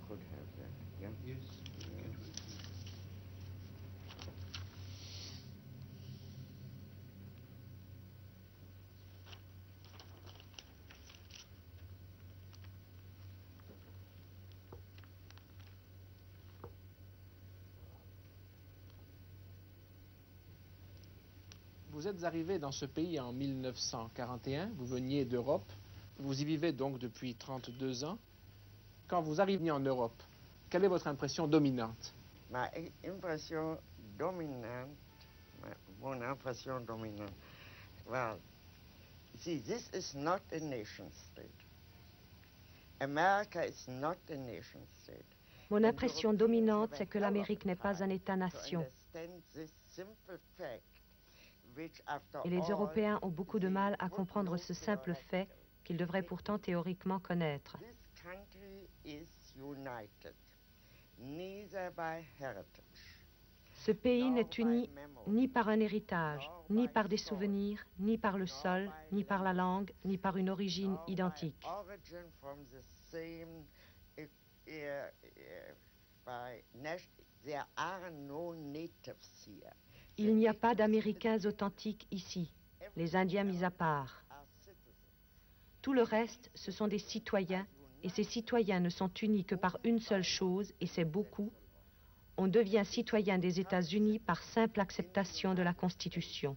could have that. Yeah. Yes, we can do it. Vous êtes arrivé dans ce pays en 1941, vous veniez d'Europe, vous y vivez donc depuis 32 ans. Quand vous arrivez en Europe, quelle est votre impression dominante? Ma impression dominante, mon impression dominante, well, see, this is not a nation state. America is not a nation state. Mon impression dominante, c'est que l'Amérique n'est pas un État-nation. Et les Européens ont beaucoup de mal à comprendre ce simple fait qu'ils devraient pourtant théoriquement connaître. Ce pays n'est uni ni par un héritage, ni par des souvenirs, ni par le sol, ni par la langue, ni par une origine identique. Il n'y a pas d'Américains authentiques ici, les Indiens mis à part. Tout le reste, ce sont des citoyens, et ces citoyens ne sont unis que par une seule chose, et c'est beaucoup. On devient citoyen des États-Unis par simple acceptation de la Constitution.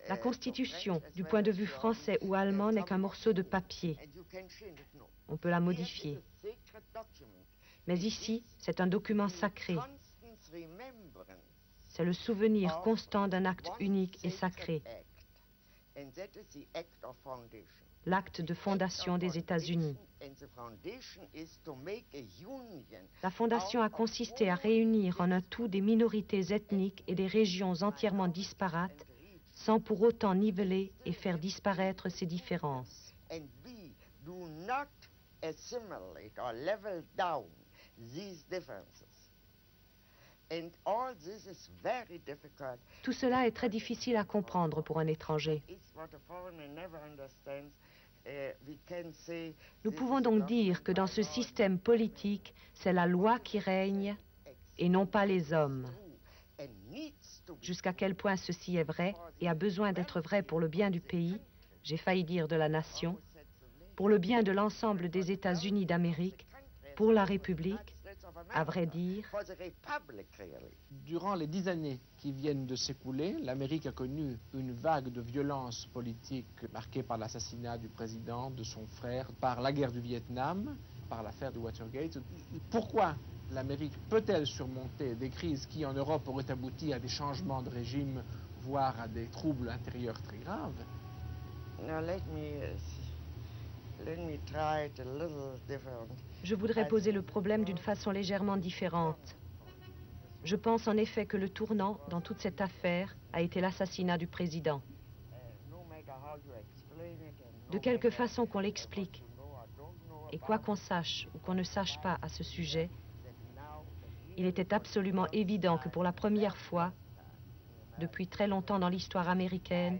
La Constitution, du point de vue français ou allemand, n'est qu'un morceau de papier. On peut la modifier. Mais ici, c'est un document sacré. C'est le souvenir constant d'un acte unique et sacré. L'acte de fondation des États-Unis. La fondation a consisté à réunir en un tout des minorités ethniques et des régions entièrement disparates, sans pour autant niveler et faire disparaître ces différences. Tout cela est très difficile à comprendre pour un étranger. Nous pouvons donc dire que dans ce système politique, c'est la loi qui règne et non pas les hommes. Jusqu'à quel point ceci est vrai et a besoin d'être vrai pour le bien du pays, j'ai failli dire de la nation, pour le bien de l'ensemble des États-Unis d'Amérique, pour la République, à vrai dire. Durant les 10 années qui viennent de s'écouler, l'Amérique a connu une vague de violence politique marquée par l'assassinat du président, de son frère, par la guerre du Vietnam, par l'affaire du Watergate. Pourquoi l'Amérique peut-elle surmonter des crises qui, en Europe, auraient abouti à des changements de régime, voire à des troubles intérieurs très graves? Je voudrais poser le problème d'une façon légèrement différente. Je pense en effet que le tournant dans toute cette affaire a été l'assassinat du président. De quelque façon qu'on l'explique, et quoi qu'on sache ou qu'on ne sache pas à ce sujet, il était absolument évident que pour la première fois, depuis très longtemps dans l'histoire américaine,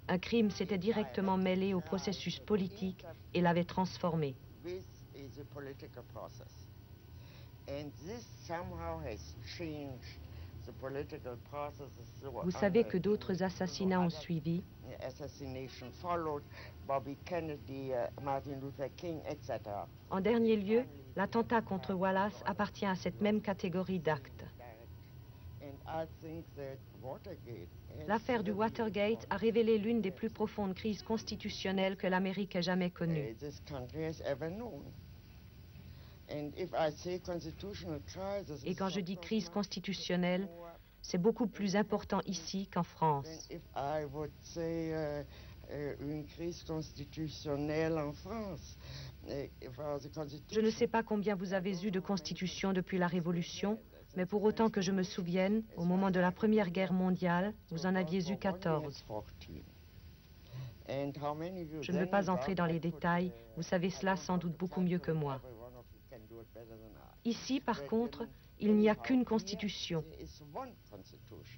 un crime s'était directement mêlé au processus politique et l'avait transformé. Vous savez que d'autres assassinats ont suivi. En dernier lieu, l'attentat contre Wallace appartient à cette même catégorie d'actes. L'affaire du Watergate a révélé l'une des plus profondes crises constitutionnelles que l'Amérique ait jamais connue. Et quand je dis crise constitutionnelle, c'est beaucoup plus important ici qu'en France. Une crise constitutionnelle en France. Je ne sais pas combien vous avez eu de constitutions depuis la Révolution, mais pour autant que je me souvienne, au moment de la Première Guerre mondiale, vous en aviez eu 14. Je ne veux pas entrer dans les détails, vous savez cela sans doute beaucoup mieux que moi. Ici, par contre, Il n'y a qu'une constitution,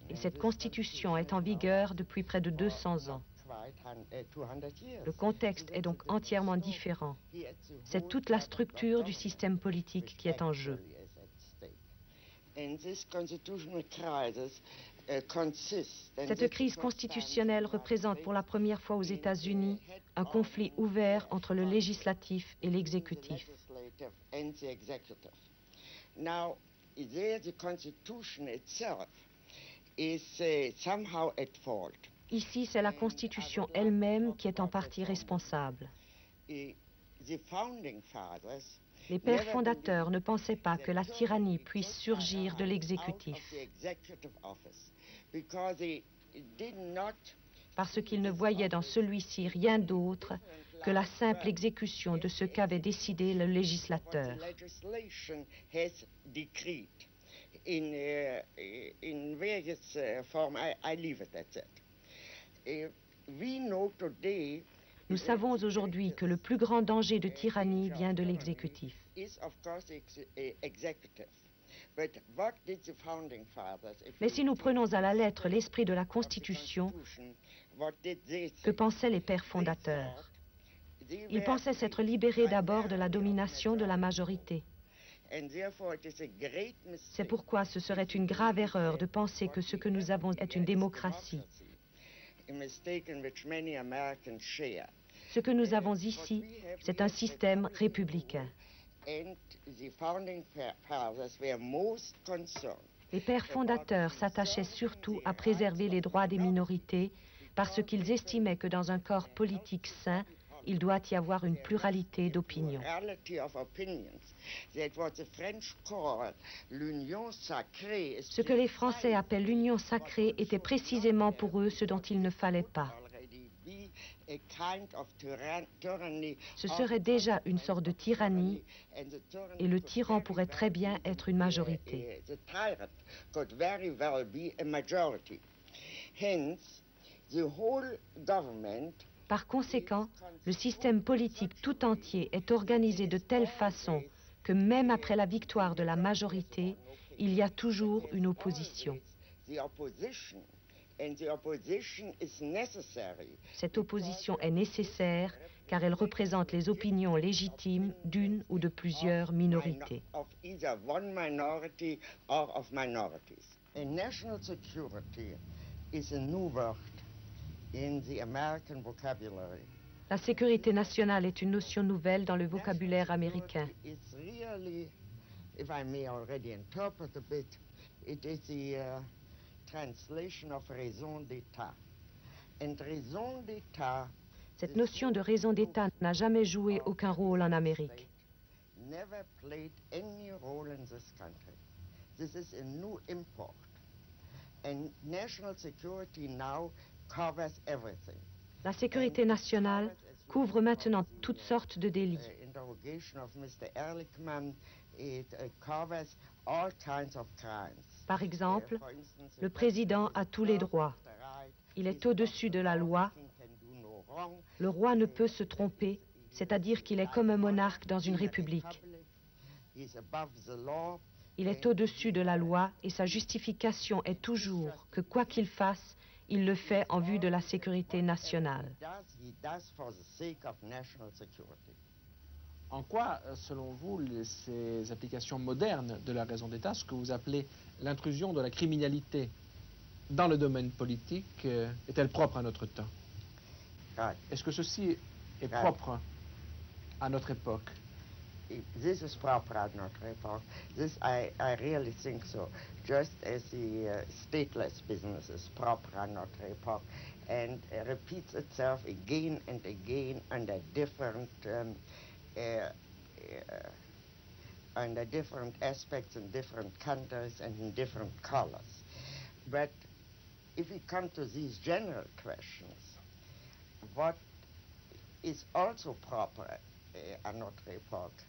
et cette constitution est en vigueur depuis près de 200 ans. Le contexte est donc entièrement différent. C'est toute la structure du système politique qui est en jeu. Cette crise constitutionnelle représente pour la première fois aux États-Unis un conflit ouvert entre le législatif et l'exécutif. Ici, c'est la Constitution elle-même qui est en partie responsable. Les pères fondateurs ne pensaient pas que la tyrannie puisse surgir de l'exécutif, parce qu'ils ne voyaient dans celui-ci rien d'autre que la simple exécution de ce qu'avait décidé le législateur. Nous savons aujourd'hui que le plus grand danger de tyrannie vient de l'exécutif. Mais si nous prenons à la lettre l'esprit de la Constitution, que pensaient les pères fondateurs? Ils pensaient s'être libérés d'abord de la domination de la majorité. C'est pourquoi ce serait une grave erreur de penser que ce que nous avons est une démocratie. Ce que nous avons ici, c'est un système républicain. Les pères fondateurs s'attachaient surtout à préserver les droits des minorités parce qu'ils estimaient que dans un corps politique sain, il doit y avoir une pluralité d'opinions. Ce que les Français appellent l'union sacrée était précisément pour eux ce dont il ne fallait pas. Ce serait déjà une sorte de tyrannie et le tyran pourrait très bien être une majorité. Par conséquent, le système politique tout entier est organisé de telle façon que même après la victoire de la majorité, il y a toujours une opposition. Cette opposition est nécessaire car elle représente les opinions légitimes d'une ou de plusieurs minorités. La sécurité nationale est une notion nouvelle dans le vocabulaire américain. Cette notion de raison d'État n'a jamais joué aucun rôle en Amérique. La sécurité nationale couvre maintenant toutes sortes de délits. Par exemple, le président a tous les droits. Il est au-dessus de la loi. Le roi ne peut se tromper, c'est-à-dire qu'il est comme un monarque dans une république. Il est au-dessus de la loi et sa justification est toujours que quoi qu'il fasse, il le fait en vue de la sécurité nationale. En quoi, selon vous, ces applications modernes de la raison d'État, ce que vous appelez l'intrusion de la criminalité dans le domaine politique, est-elle propre à notre temps? Est-ce que ceci est propre à notre époque? This is proper at notre époque. This, I really think so. Just as the stateless business is proper at notre époque and repeats itself again and again under different aspects in different countries and in different colors. But if we come to these general questions, what is also proper à notre époque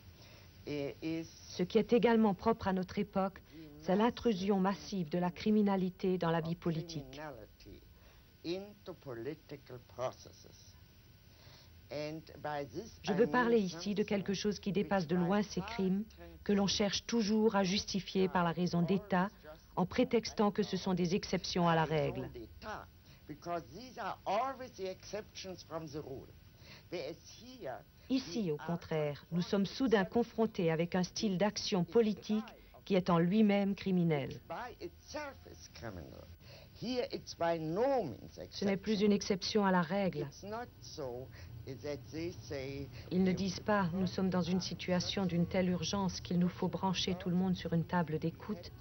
Ce qui est également propre à notre époque, c'est l'intrusion massive de la criminalité dans la vie politique. Je veux parler ici de quelque chose qui dépasse de loin ces crimes, que l'on cherche toujours à justifier par la raison d'État, en prétextant que ce sont des exceptions à la règle. Ici, au contraire, nous sommes soudain confrontés avec un style d'action politique qui est en lui-même criminel. Ce n'est plus une exception à la règle. Ils ne disent pas « nous sommes dans une situation d'une telle urgence qu'il nous faut brancher tout le monde sur une table d'écoute ».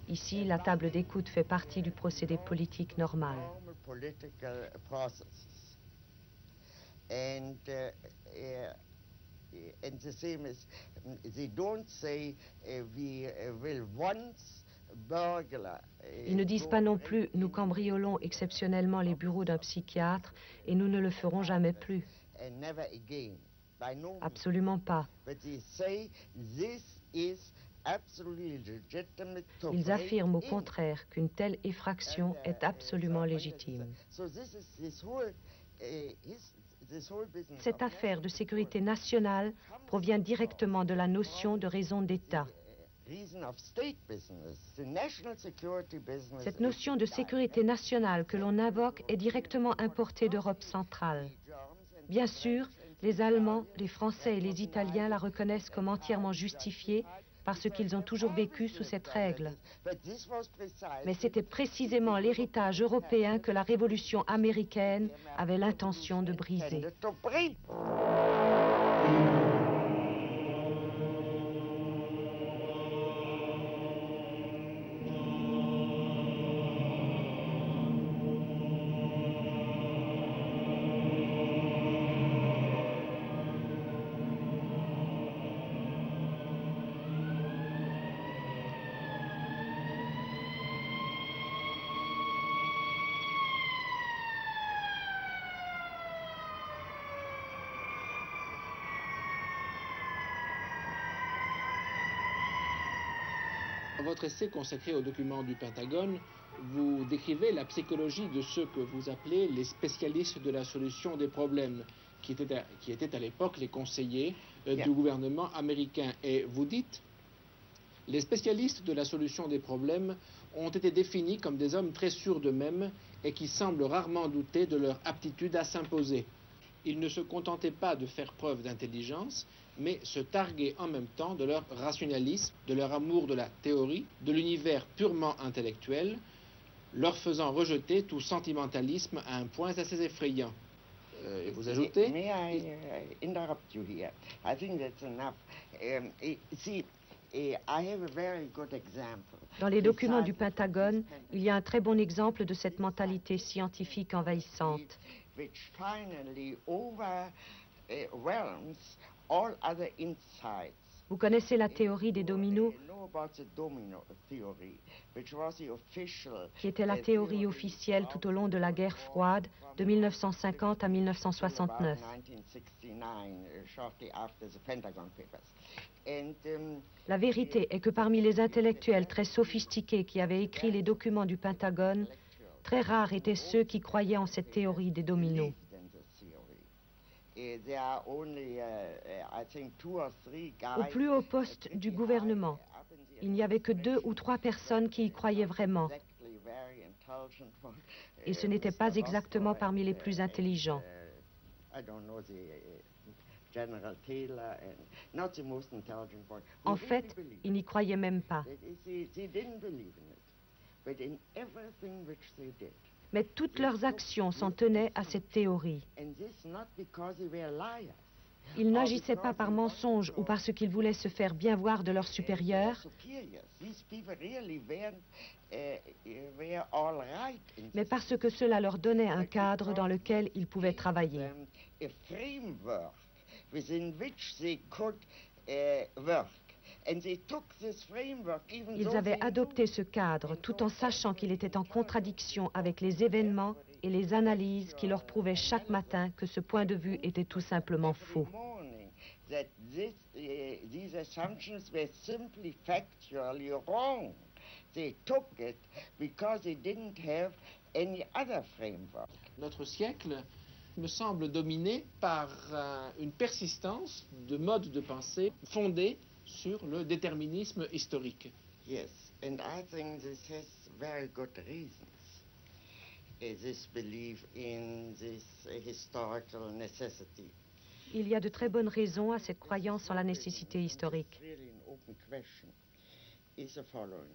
Ici, la table d'écoute fait partie du procédé politique normal. Ils ne disent pas non plus « nous cambriolons exceptionnellement les bureaux d'un psychiatre et nous ne le ferons jamais plus ». Absolument pas. Ils affirment au contraire qu'une telle effraction est absolument légitime. Cette affaire de sécurité nationale provient directement de la notion de raison d'État. Cette notion de sécurité nationale que l'on invoque est directement importée d'Europe centrale. Bien sûr, les Allemands, les Français et les Italiens la reconnaissent comme entièrement justifiée parce qu'ils ont toujours vécu sous cette règle. Mais c'était précisément l'héritage européen que la révolution américaine avait l'intention de briser. Dans votre essai consacré aux documents du Pentagone, vous décrivez la psychologie de ceux que vous appelez les spécialistes de la solution des problèmes, qui étaient à l'époque les conseillers du gouvernement américain. Et vous dites, les spécialistes de la solution des problèmes ont été définis comme des hommes très sûrs d'eux-mêmes et qui semblent rarement douter de leur aptitude à s'imposer. Ils ne se contentaient pas de faire preuve d'intelligence, mais se targuaient en même temps de leur rationalisme, de leur amour de la théorie, de l'univers purement intellectuel, leur faisant rejeter tout sentimentalisme à un point assez effrayant. Et vous ajoutez... May I interrupt you here? I think that's enough. I have a very good example. Dans les documents du Pentagone, il y a un très bon exemple de cette mentalité scientifique envahissante. Which finally overwhelms all other insights. Vous connaissez la théorie des dominos, qui était la théorie officielle tout au long de la guerre froide de 1950 à 1969. La vérité est que parmi les intellectuels très sophistiqués qui avaient écrit les documents du Pentagone, très rares étaient ceux qui croyaient en cette théorie des dominos. Au plus haut poste du gouvernement, il n'y avait que 2 ou 3 personnes qui y croyaient vraiment. Et ce n'était pas exactement parmi les plus intelligents. En fait, ils n'y croyaient même pas. Mais toutes leurs actions s'en tenaient à cette théorie. Ils n'agissaient pas par mensonge ou parce qu'ils voulaient se faire bien voir de leurs supérieurs, mais parce que cela leur donnait un cadre dans lequel ils pouvaient travailler. Ils avaient adopté ce cadre tout en sachant qu'il était en contradiction avec les événements et les analyses qui leur prouvaient chaque matin que ce point de vue était tout simplement faux. They took it because they didn't have any other framework. Notre siècle me semble dominé par une persistance de modes de pensée fondés sur le déterminisme historique. Yes, and I think this has very good reasons. This belief in this historical necessity. Il y a de très bonnes raisons à cette croyance en la nécessité historique. Really an open question is the following.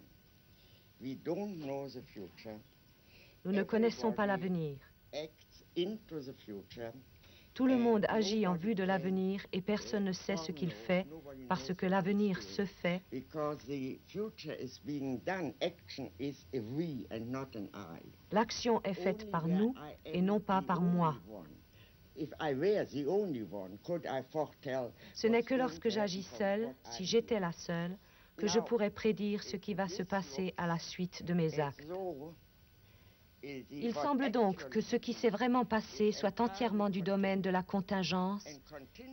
We don't know the future. Nous ne connaissons pas l'avenir. Acts into the future. Tout le monde agit en vue de l'avenir et personne ne sait ce qu'il fait parce que l'avenir se fait. L'action est faite par nous et non pas par moi. Ce n'est que lorsque j'agis seul, si j'étais la seule, que je pourrais prédire ce qui va se passer à la suite de mes actes. Il semble donc que ce qui s'est vraiment passé soit entièrement du domaine de la contingence,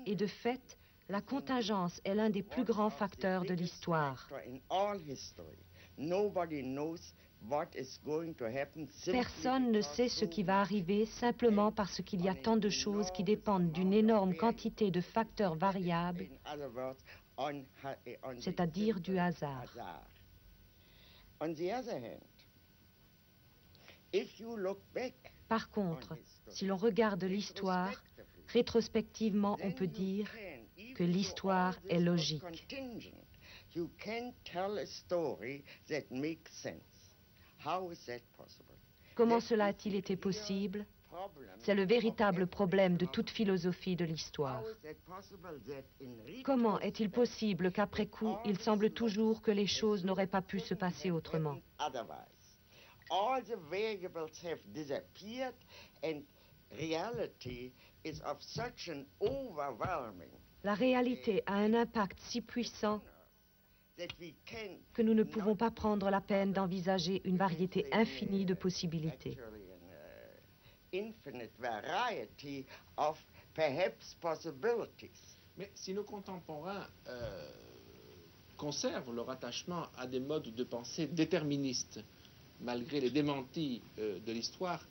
et de fait, la contingence est l'un des plus grands facteurs de l'histoire. Personne ne sait ce qui va arriver simplement parce qu'il y a tant de choses qui dépendent d'une énorme quantité de facteurs variables, c'est-à-dire du hasard. Par contre, si l'on regarde l'histoire, rétrospectivement, on peut dire que l'histoire est logique. Comment cela a-t-il été possible? C'est le véritable problème de toute philosophie de l'histoire. Comment est-il possible qu'après coup, il semble toujours que les choses n'auraient pas pu se passer autrement? All the variables have disappeared and reality is of such an overwhelming. La réalité a un impact si puissant que nous ne pouvons pas prendre la peine d'envisager une variété infinie de possibilités. Infinite variety of perhaps possibilities. Mais si nos contemporains conservent leur attachement à des modes de pensée déterministes, malgré les démentis de l'histoire,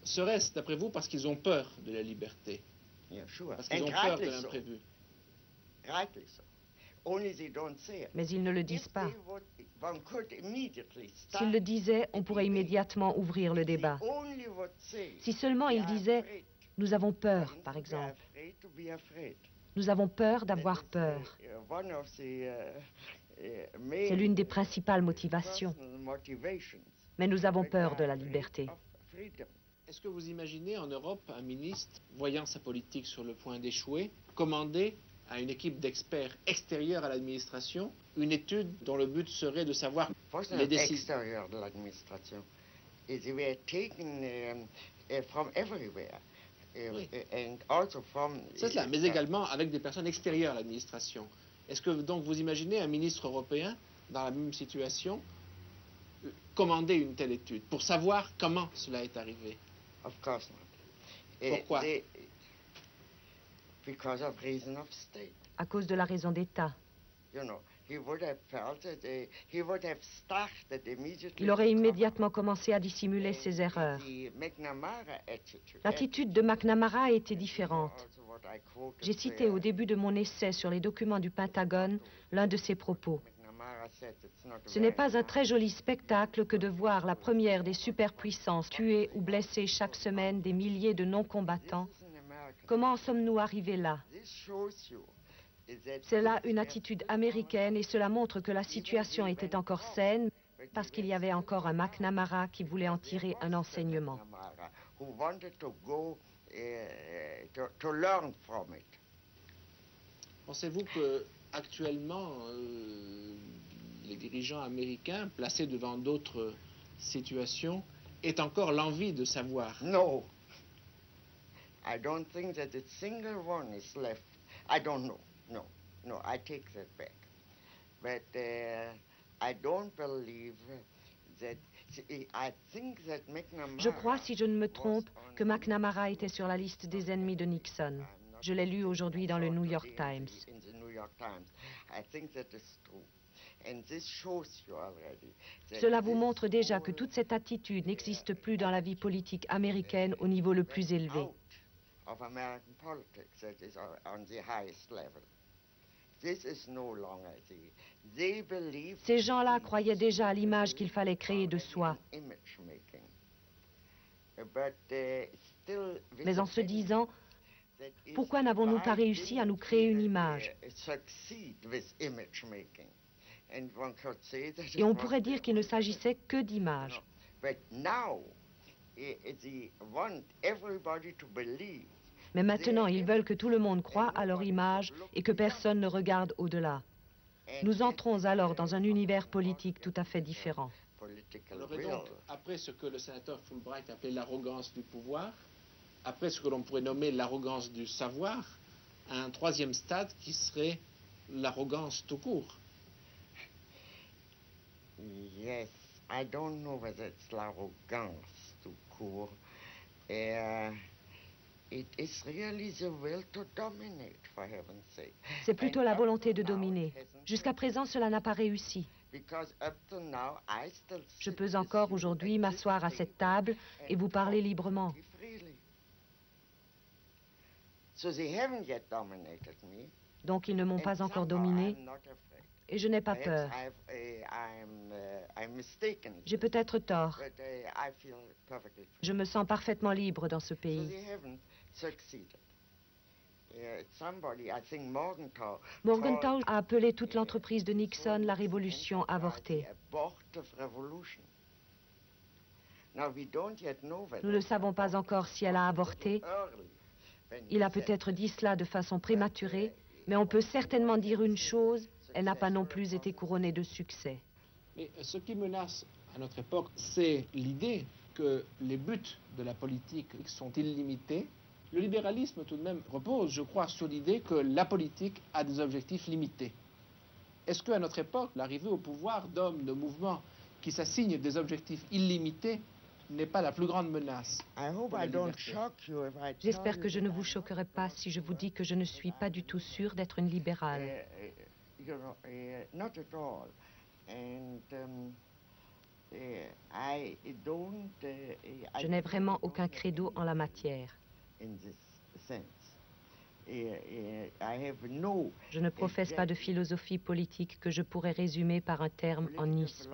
serait-ce, d'après vous, parce qu'ils ont peur de la liberté? Parce qu'ils ont peur de l'imprévu? Mais ils ne le disent pas. S'ils le disaient, on pourrait immédiatement ouvrir le débat. Si seulement ils disaient « nous avons peur », par exemple. Nous avons peur d'avoir peur. C'est l'une des principales motivations. Mais nous avons peur de la liberté. Est-ce que vous imaginez en Europe un ministre, voyant sa politique sur le point d'échouer, commander à une équipe d'experts extérieurs à l'administration une étude dont le but serait de savoir les décisions extérieures de l'administration? Ils were taken from everywhere. C'est cela, mais également avec des personnes extérieures à l'administration. Est-ce que donc vous imaginez un ministre européen dans la même situation commander une telle étude pour savoir comment cela est arrivé? Of course not. Pourquoi? Because of reason of state. À cause de la raison d'État. You know, he would have felt that he would have started immediately. Il aurait immédiatement commencé à dissimuler ses erreurs. L'attitude de McNamara était différente. J'ai cité au début de mon essai sur les documents du Pentagone l'un de ses propos. Ce n'est pas un très joli spectacle que de voir la première des superpuissances tuer ou blesser chaque semaine des milliers de non-combattants. Comment en sommes-nous arrivés là? C'est là une attitude américaine et cela montre que la situation était encore saine parce qu'il y avait encore un McNamara qui voulait en tirer un enseignement. Pensez-vous que actuellement les dirigeants américains placés devant d'autres situations aient encore l'envie de savoir? No. I don't think that a single one is left. I don't know. No, I take that back. But I don't believe that. I think that McNamara. Je crois, si je ne me trompe, que McNamara était sur la liste des ennemis de Nixon. Je l'ai lu aujourd'hui dans le New York Times. I think that is true. Cela vous montre déjà que toute cette attitude n'existe plus dans la vie politique américaine au niveau le plus élevé. Ces gens-là croyaient déjà à l'image qu'il fallait créer de soi. Mais en se disant, pourquoi n'avons-nous pas réussi à nous créer une image? Et on pourrait dire qu'il ne s'agissait que d'images. Mais maintenant, ils veulent que tout le monde croie à leur image et que personne ne regarde au-delà. Nous entrons alors dans un univers politique tout à fait différent. On aurait donc, après ce que le sénateur Fulbright appelait l'arrogance du pouvoir, après ce que l'on pourrait nommer l'arrogance du savoir, un troisième stade qui serait l'arrogance tout court. Yes, I don't know whether it's l'arrogance tout court. It is really the will to dominate, for heaven's sake. C'est plutôt la volonté de dominer. Jusqu'à présent, cela n'a pas réussi. Je peux encore aujourd'hui m'asseoir à cette table et vous parler librement. Donc ils ne m'ont pas encore dominé et je n'ai pas peur. J'ai peut-être tort. Je me sens parfaitement libre dans ce pays. Morgenthau a appelé toute l'entreprise de Nixon la révolution avortée. Nous ne savons pas encore si elle a avorté. Il a peut-être dit cela de façon prématurée, mais on peut certainement dire une chose, elle n'a pas non plus été couronnée de succès. Mais ce qui menace à notre époque, c'est l'idée que les buts de la politique sont illimités. Le libéralisme, tout de même, repose, je crois, sur l'idée que la politique a des objectifs limités. Est-ce qu'à notre époque, l'arrivée au pouvoir d'hommes, de mouvements qui s'assignent des objectifs illimités n'est pas la plus grande menace? J'espère que je ne vous choquerai pas si je vous dis que je ne suis pas du tout sûr d'être une libérale. Je n'ai vraiment aucun credo en la matière. Je ne professe pas de philosophie politique que je pourrais résumer par un terme en isme.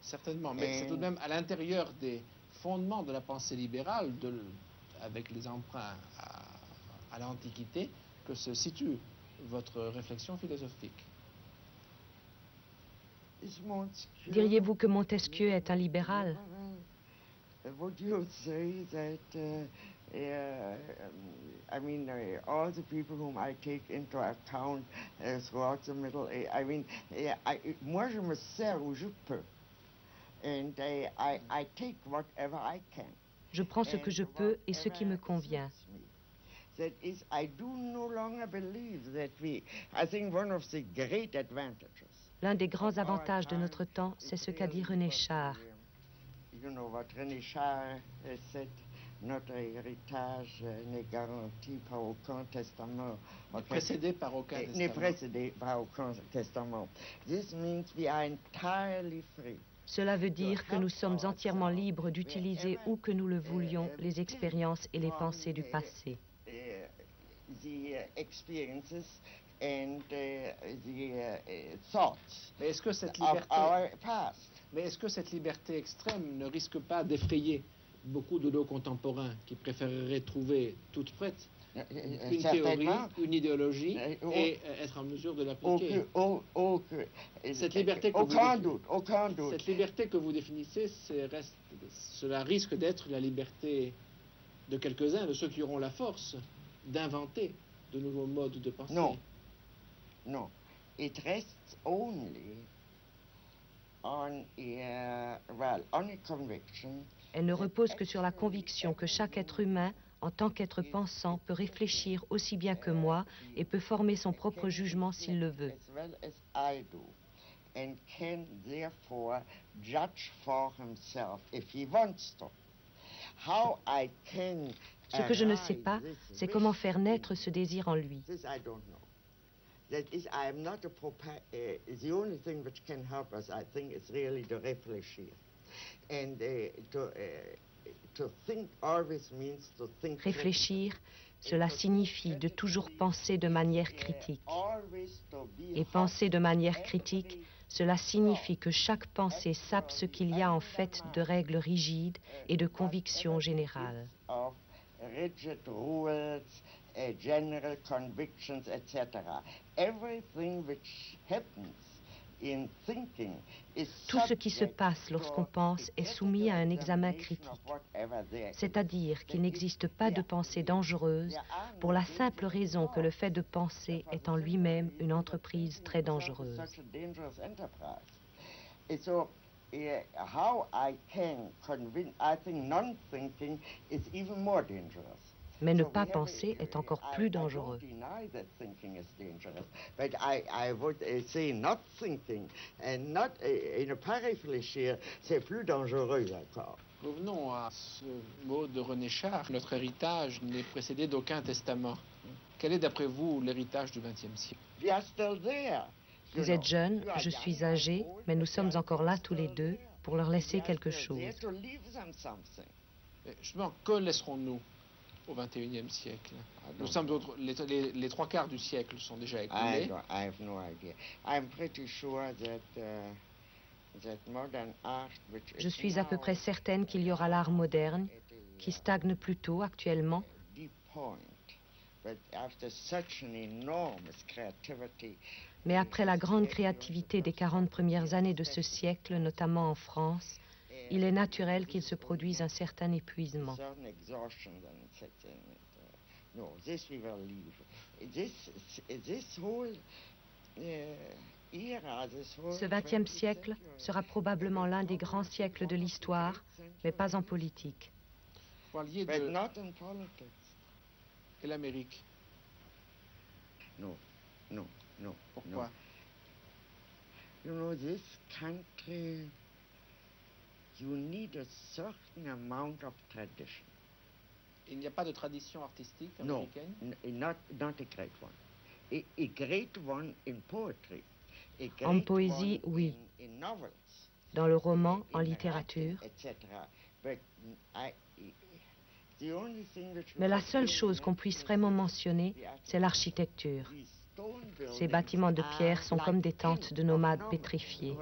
Certainement, mais c'est tout de même à l'intérieur des fondements de la pensée libérale, avec les emprunts à l'Antiquité, que se situe votre réflexion philosophique. Diriez-vous que Montesquieu est un libéral? Would you say that, I mean, all the people whom I take into account throughout the Middle Ages, I mean, moi je me sers où je peux. And I take whatever I can. Je prends ce que je peux et ce qui me convient. That is, I do no longer believe that I think one of the great advantages. L'un des grands avantages de notre temps, c'est ce qu'a dit René Char. You know what René Char said, notre héritage n'est garanti par aucun testament. Précédé par aucun testament. N'est précédé par aucun testament. This means we are entirely free. Cela veut dire que nous sommes entièrement libres d'utiliser où que nous le voulions les expériences et les pensées du passé. The experiences and the thoughts Mais est-ce que cette of liberté, our past. mais est-ce que cette liberté extrême ne risque pas d'effrayer beaucoup de nos contemporains qui préféreraient trouver toute prête une théorie, une idéologie et être en mesure de l'appliquer? Cette liberté que vous définissez, cela risque d'être la liberté de quelques-uns, de ceux qui auront la force d'inventer de nouveaux modes de pensée. Non, non. It rests only on a conviction. Elle ne repose que sur la conviction que chaque être humain, en tant qu'être pensant, peut réfléchir aussi bien que moi et peut former son propre jugement s'il le veut. As well as I do, and can therefore judge for himself if he wants to. How I can Ce que je ne sais pas, c'est comment faire naître ce désir en lui. That is, I am not the only thing which can help us, I think, is really to réfléchir. And to think always means to think. Réfléchir, cela signifie de toujours penser de manière critique. Et penser de manière critique, cela signifie que chaque pensée sape ce qu'il y a en fait de règles rigides et de convictions générales. Rigid rules, general convictions, etc. Everything which happens in thinking is Tout ce qui se passe lorsqu'on pense est soumis à un examen critique, c'est-à-dire qu'il n'existe pas de pensée dangereuse pour la simple raison que le fait de penser est en lui-même une entreprise très dangereuse. How I can convince, I think non-thinking is even more dangerous. Mais ne pas penser est encore plus dangereux. But I would say not thinking and not, ne pas réfléchir, c'est plus dangereux encore. Revenons à ce mot de René Char. Notre héritage n'est précédé d'aucun testament. Quel est d'après vous l'héritage du XXe siècle? We are still there. Vous êtes jeune, je suis âgé, mais nous sommes encore là tous les deux pour leur laisser quelque chose. Justement, que laisserons-nous au XXIe siècle? Nous sommes les trois quarts du siècle sont déjà écoulés. I have no idea. I'm pretty sure that modern art, which Je suis à peu près certaine qu'il y aura l'art moderne, qui stagne plutôt actuellement, mais après la grande créativité des 40 premières années de ce siècle, notamment en France, il est naturel qu'il se produise un certain épuisement. Ce XXe siècle sera probablement l'un des grands siècles de l'histoire, mais pas en politique. Vous parliez de... Et l'Amérique? No. Pourquoi? You know, this country, you need a certain amount of tradition. Il n'y a pas de tradition artistique américaine? No, not a great one. A great one in poetry. En poésie, oui. In novels. Dans le roman, en littérature. Mais la seule chose qu'on puisse vraiment mentionner, c'est l'architecture. Ces bâtiments de pierre sont comme des tentes de nomades pétrifiés.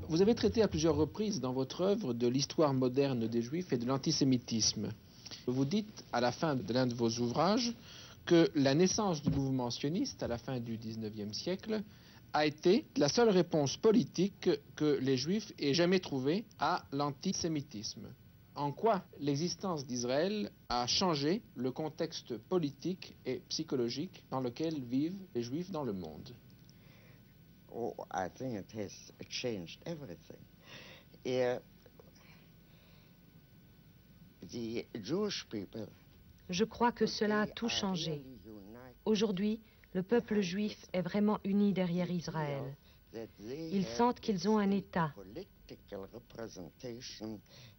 Vous avez traité à plusieurs reprises dans votre œuvre de l'histoire moderne des Juifs et de l'antisémitisme. Vous dites à la fin de l'un de vos ouvrages que la naissance du mouvement sioniste à la fin du XIXe siècle a été la seule réponse politique que les Juifs aient jamais trouvée à l'antisémitisme. En quoi l'existence d'Israël a changé le contexte politique et psychologique dans lequel vivent les Juifs dans le monde? Oh, I think it has changed everything. the Jewish people, Je crois que cela a tout changé. Aujourd'hui, le peuple juif est vraiment uni derrière Israël. Ils sentent qu'ils ont un État,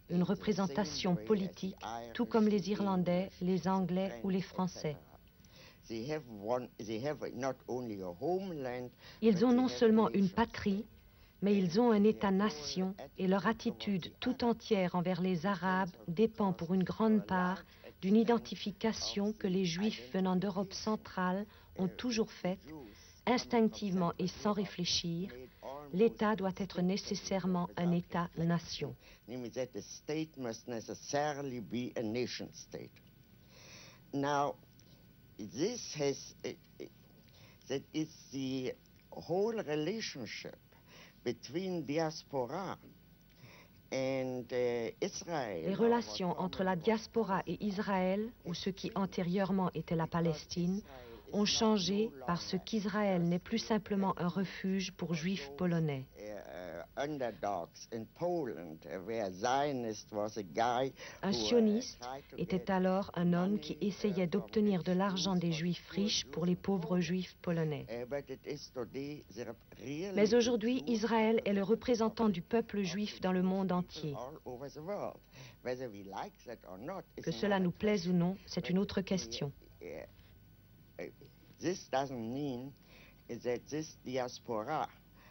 une représentation politique, tout comme les Irlandais, les Anglais ou les Français. Ils ont non seulement une patrie, mais ils ont un État-nation et leur attitude tout entière envers les Arabes dépend pour une grande part d'une identification que les Juifs venant d'Europe centrale ont toujours faite, instinctivement et sans réfléchir. L'État doit être nécessairement un État-nation. Now, this has, that is the whole relationship between diaspora and Israel. Les relations entre la diaspora et Israël, ou ce qui antérieurement était la Palestine, ont changé parce qu'Israël n'est plus simplement un refuge pour juifs polonais. Un sioniste était alors un homme qui essayait d'obtenir de l'argent des juifs riches pour les pauvres juifs polonais. Mais aujourd'hui, Israël est le représentant du peuple juif dans le monde entier. Que cela nous plaise ou non, c'est une autre question.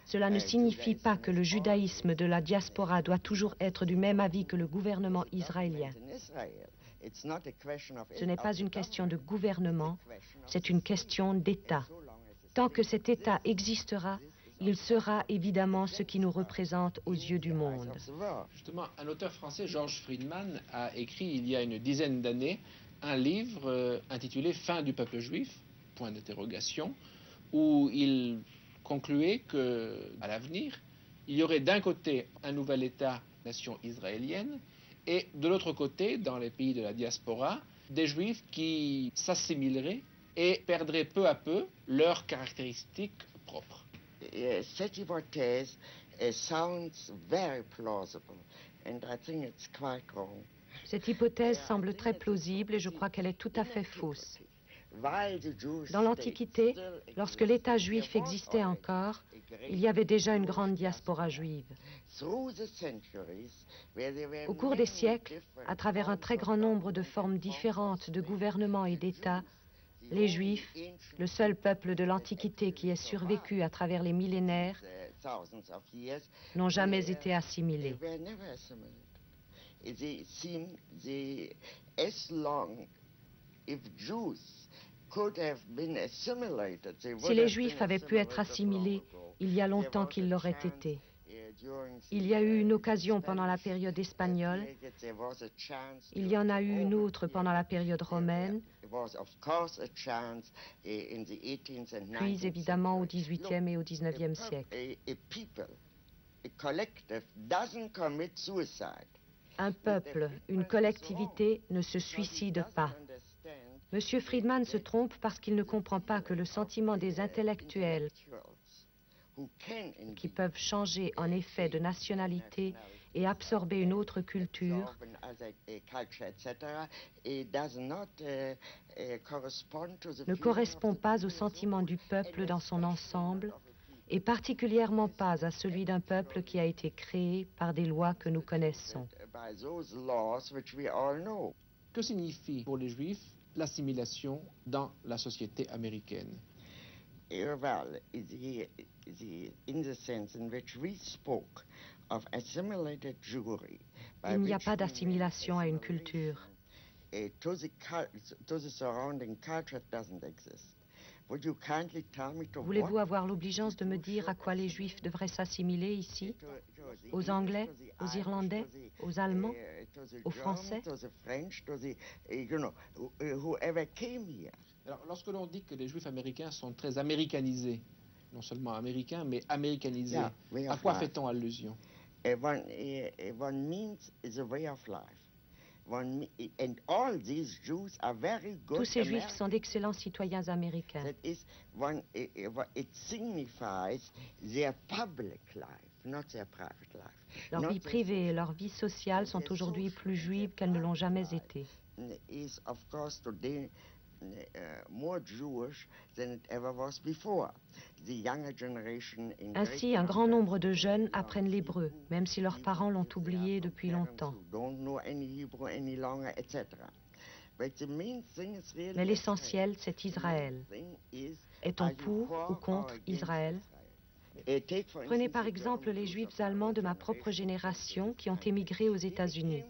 Cela ne signifie pas que le judaïsme de la diaspora doit toujours être du même avis que le gouvernement israélien. Ce n'est pas une question de gouvernement, c'est une question d'État. Tant que cet État existera, il sera évidemment ce qui nous représente aux yeux du monde. Justement, un auteur français, Georges Friedman, a écrit il y a une dizaine d'années un livre intitulé « Fin du peuple juif », point d'interrogation, où il concluait qu'à l'avenir, il y aurait d'un côté un nouvel État-nation israélienne et de l'autre côté, dans les pays de la diaspora, des Juifs qui s'assimileraient et perdraient peu à peu leurs caractéristiques propres. Cette hypothèse sounds very plausible, and I think it's quite wrong. Cette hypothèse semble très plausible et je crois qu'elle est tout à fait fausse. Dans l'Antiquité, lorsque l'État juif existait encore, il y avait déjà une grande diaspora juive. Au cours des siècles, à travers un très grand nombre de formes différentes de gouvernement et d'État, les Juifs, le seul peuple de l'Antiquité qui ait survécu à travers les millénaires, n'ont jamais été assimilés. Si les Juifs avaient pu être assimilés, il y a longtemps qu'ils l'auraient été. Il y a eu une occasion pendant la période espagnole, il y en a eu une autre pendant la période romaine, puis évidemment au XVIIIe et au XIXe siècle. Un peuple, une collectivité ne se suicide pas. Monsieur Friedman se trompe parce qu'il ne comprend pas que le sentiment des intellectuels qui peuvent changer en effet de nationalité et absorber une autre culture ne correspond pas au sentiment du peuple dans son ensemble et particulièrement pas à celui d'un peuple qui a été créé par des lois que nous connaissons. Que signifie pour les Juifs l'assimilation dans la société américaine? In the sense in which we spoke of assimilated Jewry, il n'y a pas d'assimilation à une culture. To the surrounding culture doesn't exist. Would you kindly tell me to Voulez-vous avoir l'obligeance de me dire à quoi les Juifs devraient s'assimiler ici? Aux Anglais, aux Irlandais, aux Allemands, aux Français? Alors, lorsque l'on dit que les Juifs américains sont très américanisés, non seulement américains, mais américanisés, à quoi fait-on allusion? One means is a way of life. And all these Jews are very good. Tous ces Juifs sont d'excellents citoyens américains. It signifies their public life. Leur vie privée et leur vie sociale sont aujourd'hui plus juives qu'elles ne l'ont jamais été. Ainsi, un grand nombre de jeunes apprennent l'hébreu, même si leurs parents l'ont oublié depuis longtemps. Mais l'essentiel, c'est Israël. Est-on pour ou contre Israël? Prenez par exemple les Juifs allemands de ma propre génération qui ont émigré aux États-Unis.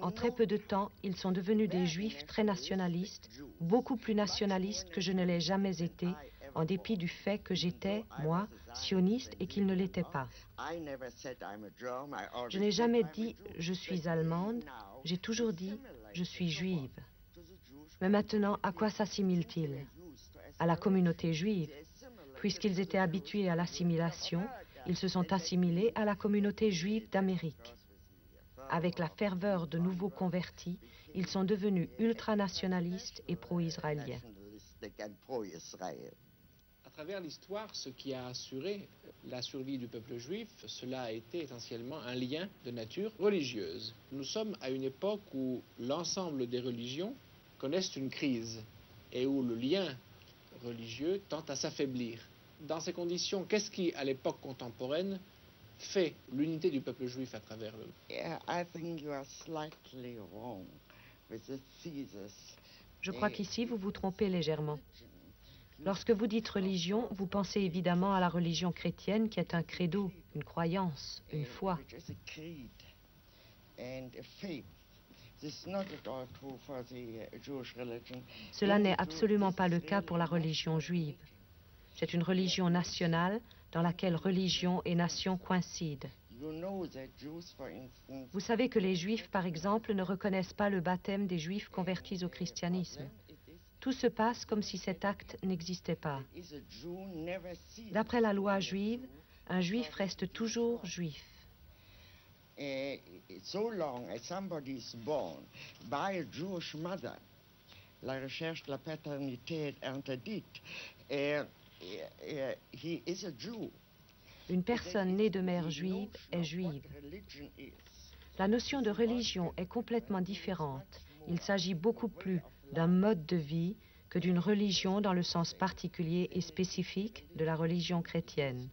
En très peu de temps, ils sont devenus des Juifs très nationalistes, beaucoup plus nationalistes que je ne l'ai jamais été, en dépit du fait que j'étais, moi, sioniste et qu'ils ne l'étaient pas. Je n'ai jamais dit « je suis allemande », j'ai toujours dit « je suis juive ». Mais maintenant, à quoi s'assimilent-ils? À la communauté juive. Puisqu'ils étaient habitués à l'assimilation, ils se sont assimilés à la communauté juive d'Amérique. Avec la ferveur de nouveaux convertis, ils sont devenus ultranationalistes et pro-israéliens. À travers l'histoire, ce qui a assuré la survie du peuple juif, cela a été essentiellement un lien de nature religieuse. Nous sommes à une époque où l'ensemble des religions connaissent une crise et où le lien religieux tend à s'affaiblir. Dans ces conditions, qu'est-ce qui, à l'époque contemporaine, fait l'unité du peuple juif à travers le monde? Je crois qu'ici, vous vous trompez légèrement. Lorsque vous dites religion, vous pensez évidemment à la religion chrétienne qui est un credo, une croyance, une foi. Cela n'est absolument pas le cas pour la religion juive. C'est une religion nationale dans laquelle religion et nation coïncident. Vous savez que les Juifs, par exemple, ne reconnaissent pas le baptême des Juifs convertis au christianisme. Tout se passe comme si cet acte n'existait pas. D'après la loi juive, un Juif reste toujours Juif. So long as somebody is born by a Jewish mother, la recherche de la paternité est interdite, he is a Jew. Une personne née de mère juive est juive. La notion de religion est complètement différente. Il s'agit beaucoup plus d'un mode de vie que d'une religion dans le sens particulier et spécifique de la religion chrétienne.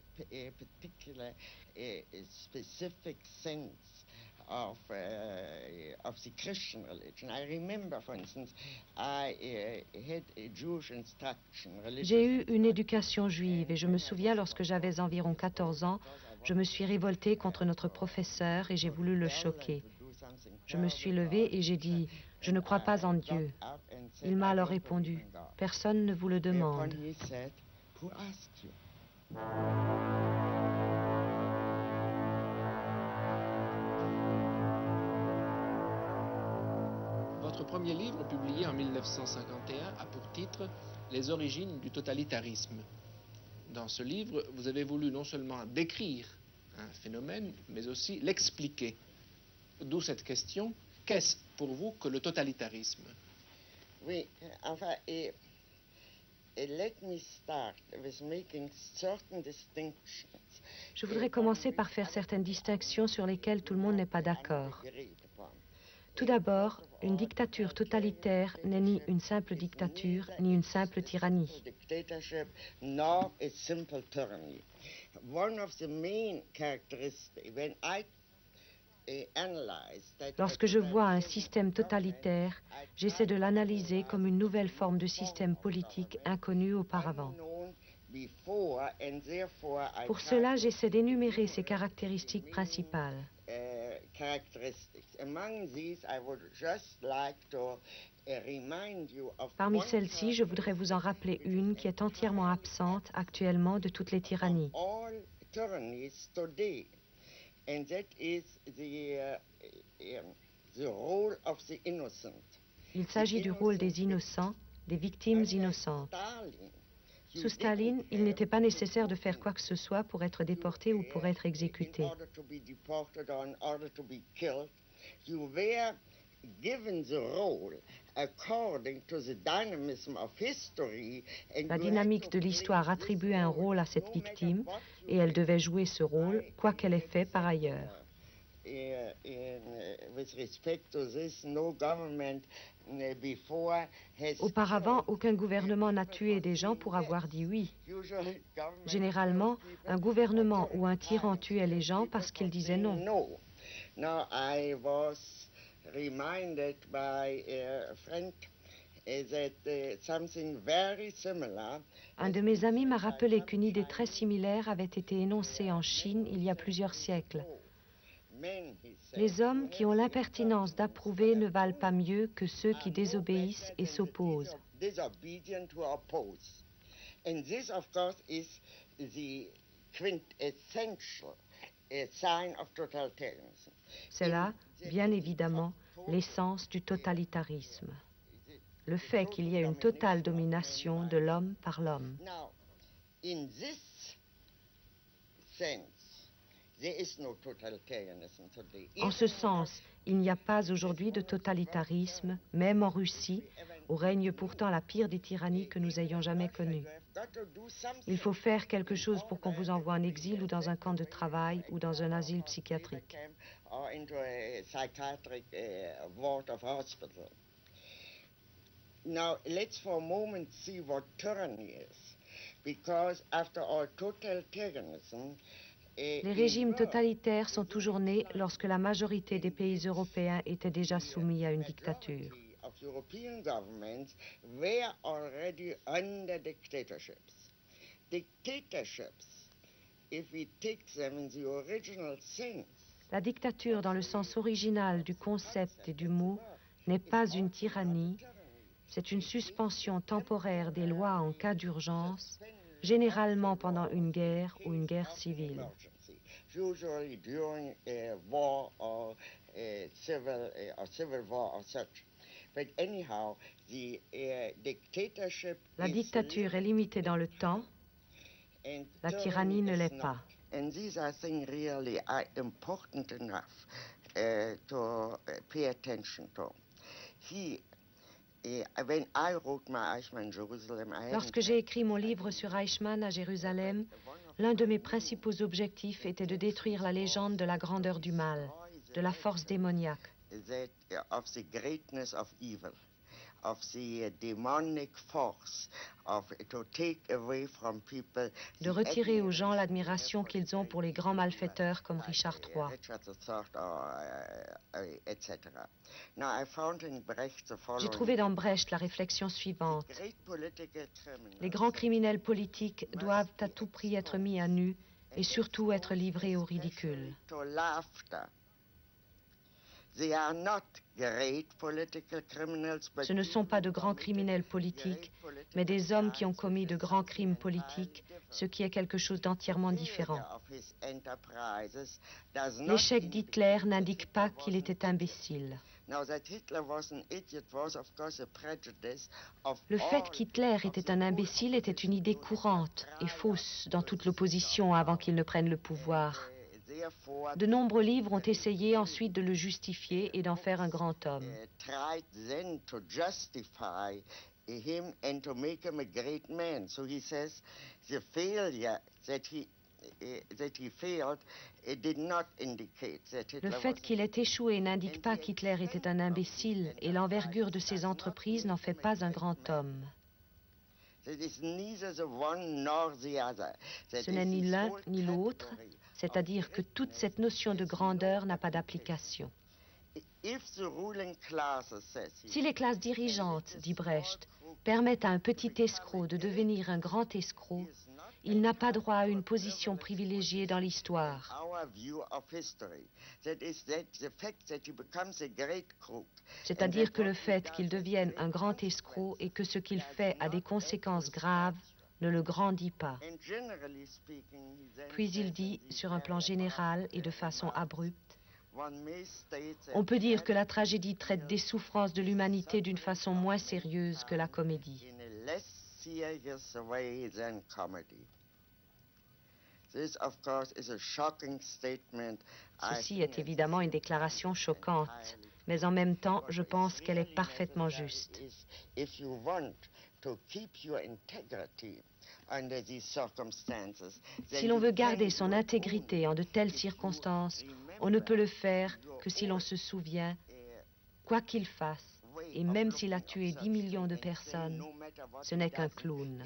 Of the Christian religion. I remember, for instance, I had a Jewish instruction. J'ai eu une éducation juive et je me souviens lorsque j'avais environ 14 ans, je me suis révoltée contre notre professeur et j'ai voulu le choquer. Je me suis levée et j'ai dit « Je ne crois pas en Dieu ». Il m'a alors répondu « Personne ne vous le demande ». Votre premier livre, publié en 1951, a pour titre « Les origines du totalitarisme ». Dans ce livre, vous avez voulu non seulement décrire un phénomène, mais aussi l'expliquer. D'où cette question, qu'est-ce pour vous que le totalitarisme? Oui, enfin, let me start with making certain distinctions. Je voudrais commencer par faire certaines distinctions sur lesquelles tout le monde n'est pas d'accord. Tout d'abord, une dictature totalitaire n'est ni une simple dictature, ni une simple tyrannie. Lorsque je vois un système totalitaire, j'essaie de l'analyser comme une nouvelle forme de système politique inconnue auparavant. Pour cela, j'essaie d'énumérer ses caractéristiques principales. Parmi celles-ci, je voudrais vous en rappeler une qui est entièrement absente actuellement de toutes les tyrannies. Il s'agit du rôle des innocents, des victimes innocentes. Sous Staline, il n'était pas nécessaire de faire quoi que ce soit pour être déporté ou pour être exécuté. La dynamique de l'histoire attribuait un rôle à cette victime et elle devait jouer ce rôle, quoi qu'elle ait fait par ailleurs. Auparavant, aucun gouvernement n'a tué des gens pour avoir dit oui. Généralement, un gouvernement ou un tyran tuait les gens parce qu'ils disaient non. Now, I was reminded by a friend that something very similar. Un de mes amis m'a rappelé qu'une idée très similaire avait été énoncée en Chine il y a plusieurs siècles. Les hommes qui ont l'impertinence d'approuver ne valent pas mieux que ceux qui désobéissent et s'opposent. And this, of course, is the quintessential sign of totalitarianism. C'est là, bien évidemment, l'essence du totalitarisme. Le fait qu'il y ait une totale domination de l'homme par l'homme. Now, in this sense, there is no totalitarianism today. En ce sens, il n'y a pas aujourd'hui de totalitarisme, même en Russie, où règne pourtant la pire des tyrannies que nous ayons jamais connues. Il faut faire quelque chose pour qu'on vous envoie en exil ou dans un camp de travail ou dans un asile psychiatrique. Now, let's for a moment see what tyranny is, because after all, totalitarianism. Les régimes totalitaires sont toujours nés lorsque la majorité des pays européens étaient déjà soumis à une dictature. European governments were already under dictatorships. Dictatorships, if we take them in the original sense. La dictature, dans le sens original du concept et du mot, n'est pas une tyrannie, c'est une suspension temporaire des lois en cas d'urgence, généralement pendant une guerre ou une guerre civile. Usually during a war or a civil war or such. But anyhow, the dictatorship. La dictature est limitée dans le temps, la tyrannie ne l'est pas. And these are things really are important enough to pay attention to. When I wrote my Eichmann Jerusalem, Lorsque j'ai écrit mon livre sur Eichmann à Jérusalem, l'un de mes principaux objectifs était de détruire la légende de la grandeur du mal, de la force démoniaque. Of the greatness of evil, of the demonic force, to take away from people. De retirer aux gens l'admiration qu'ils ont pour les grands malfaiteurs comme Richard III. J'ai trouvé dans Brecht la réflexion suivante. Les grands criminels politiques doivent à tout prix être mis à nu et surtout être livrés au ridicule. Ce ne sont pas de grands criminels politiques, mais des hommes qui ont commis de grands crimes politiques, ce qui est quelque chose d'entièrement différent. L'échec d'Hitler n'indique pas qu'il était imbécile. Le fait qu'Hitler était un imbécile était une idée courante et fausse dans toute l'opposition avant qu'il ne prenne le pouvoir. De nombreux livres ont essayé ensuite de le justifier et d'en faire un grand homme. Le fait qu'il ait échoué n'indique pas qu'Hitler était un imbécile et l'envergure de ses entreprises n'en fait pas un grand homme. Ce n'est ni l'un ni l'autre, c'est-à-dire que toute cette notion de grandeur n'a pas d'application. Si les classes dirigeantes, dit Brecht, permettent à un petit escroc de devenir un grand escroc, il n'a pas droit à une position privilégiée dans l'histoire. C'est-à-dire que le fait qu'il devienne un grand escroc et que ce qu'il fait a des conséquences graves ne le grandit pas. Puis il dit, sur un plan général et de façon abrupte, on peut dire que la tragédie traite des souffrances de l'humanité d'une façon moins sérieuse que la comédie. Ceci est évidemment une déclaration choquante, Mais en même temps, je pense qu'elle est parfaitement juste. Si l'on veut garder son intégrité en de telles circonstances, on ne peut le faire que si l'on se souvient, quoi qu'il fasse, et même s'il a tué 10 millions de personnes, ce n'est qu'un clown.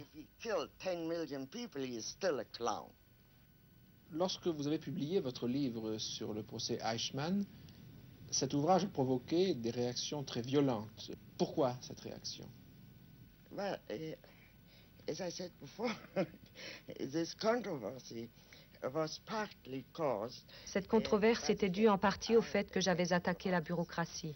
Lorsque vous avez publié votre livre sur le procès Eichmann, cet ouvrage a provoqué des réactions très violentes. Pourquoi cette réaction? Well, as I said before, this controversy was partly caused. Cette controverse était due en partie au fait que j'avais attaqué la bureaucratie.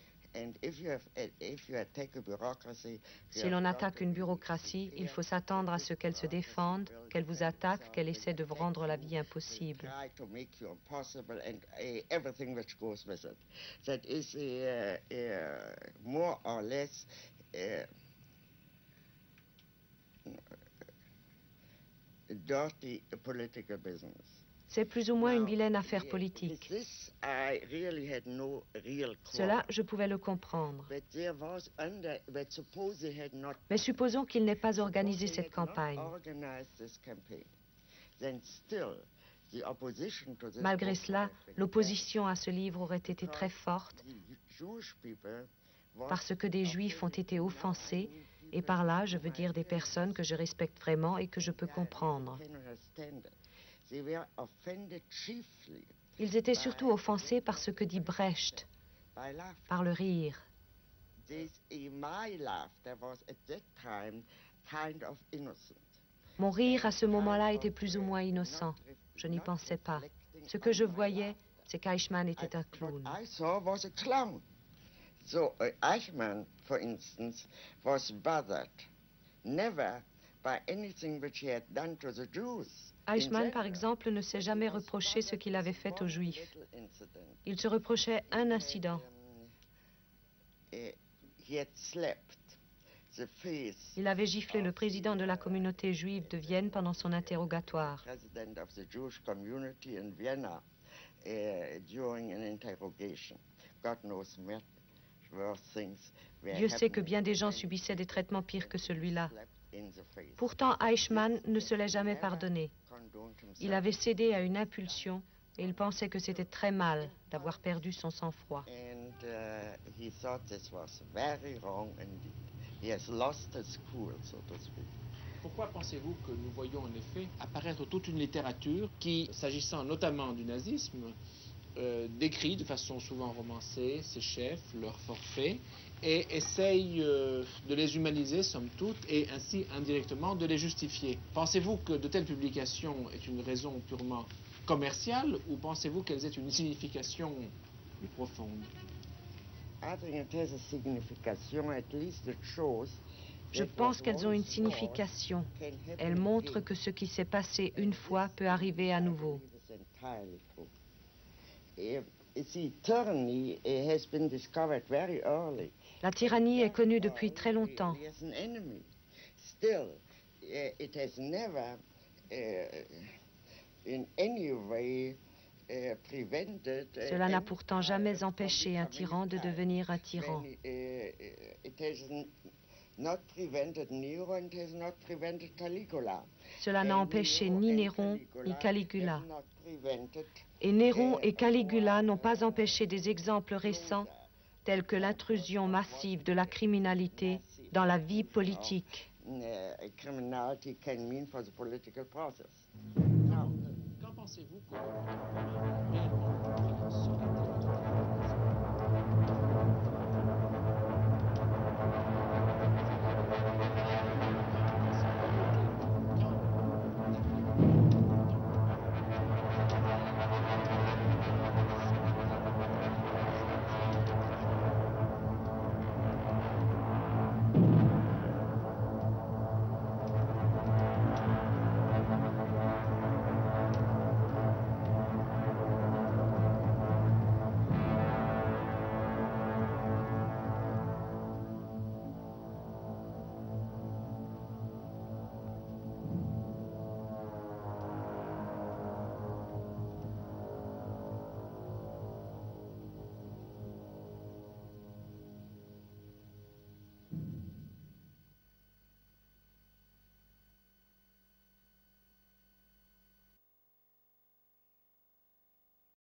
Si l'on attaque une bureaucratie, il faut s'attendre à ce qu'elle se défende, qu'elle vous attaque, qu'elle essaie de vous rendre la vie impossible. More or less dirty political business. C'est plus ou moins une vilaine affaire politique. Cela, je pouvais le comprendre. Mais supposons qu'il n'ait pas organisé cette campagne. Malgré cela, l'opposition à ce livre aurait été très forte parce que des Juifs ont été offensés, et par là, je veux dire des personnes que je respecte vraiment et que je peux comprendre. Ils étaient surtout offensés par ce que dit Brecht, par le rire. Mon rire à ce moment-là était plus ou moins innocent. Je n'y pensais pas. Ce que je voyais, c'est qu'Eichmann était un clown. So Eichmann, for instance, was bothered never by anything which he had done to the Jews. Eichmann, par exemple, ne s'est jamais reproché ce qu'il avait fait aux Juifs. Il se reprochait un incident. Il avait giflé le président de la communauté juive de Vienne pendant son interrogatoire. Dieu sait que bien des gens subissaient des traitements pires que celui-là. Pourtant, Eichmann ne se l'est jamais pardonné. Il avait cédé à une impulsion et il pensait que c'était très mal d'avoir perdu son sang-froid. Pourquoi pensez-vous que nous voyons en effet apparaître toute une littérature qui, s'agissant notamment du nazisme, décrit de façon souvent romancée ces chefs, leurs forfaits, et essaye de les humaniser, somme toute, et ainsi indirectement de les justifier. Pensez-vous que de telles publications aient une raison purement commerciale, ou pensez-vous qu'elles aient une signification plus profonde? Je pense qu'elles ont une signification. Elles montrent que ce qui s'est passé une fois peut arriver à nouveau. La tyrannie est connue depuis très longtemps. Cela n'a pourtant jamais empêché un tyran de devenir un tyran. Cela n'a empêché ni Néron ni Caligula. Et Néron et Caligula n'ont pas empêché des exemples récents tels que l'intrusion massive de la criminalité dans la vie politique. Quand pensez-vous que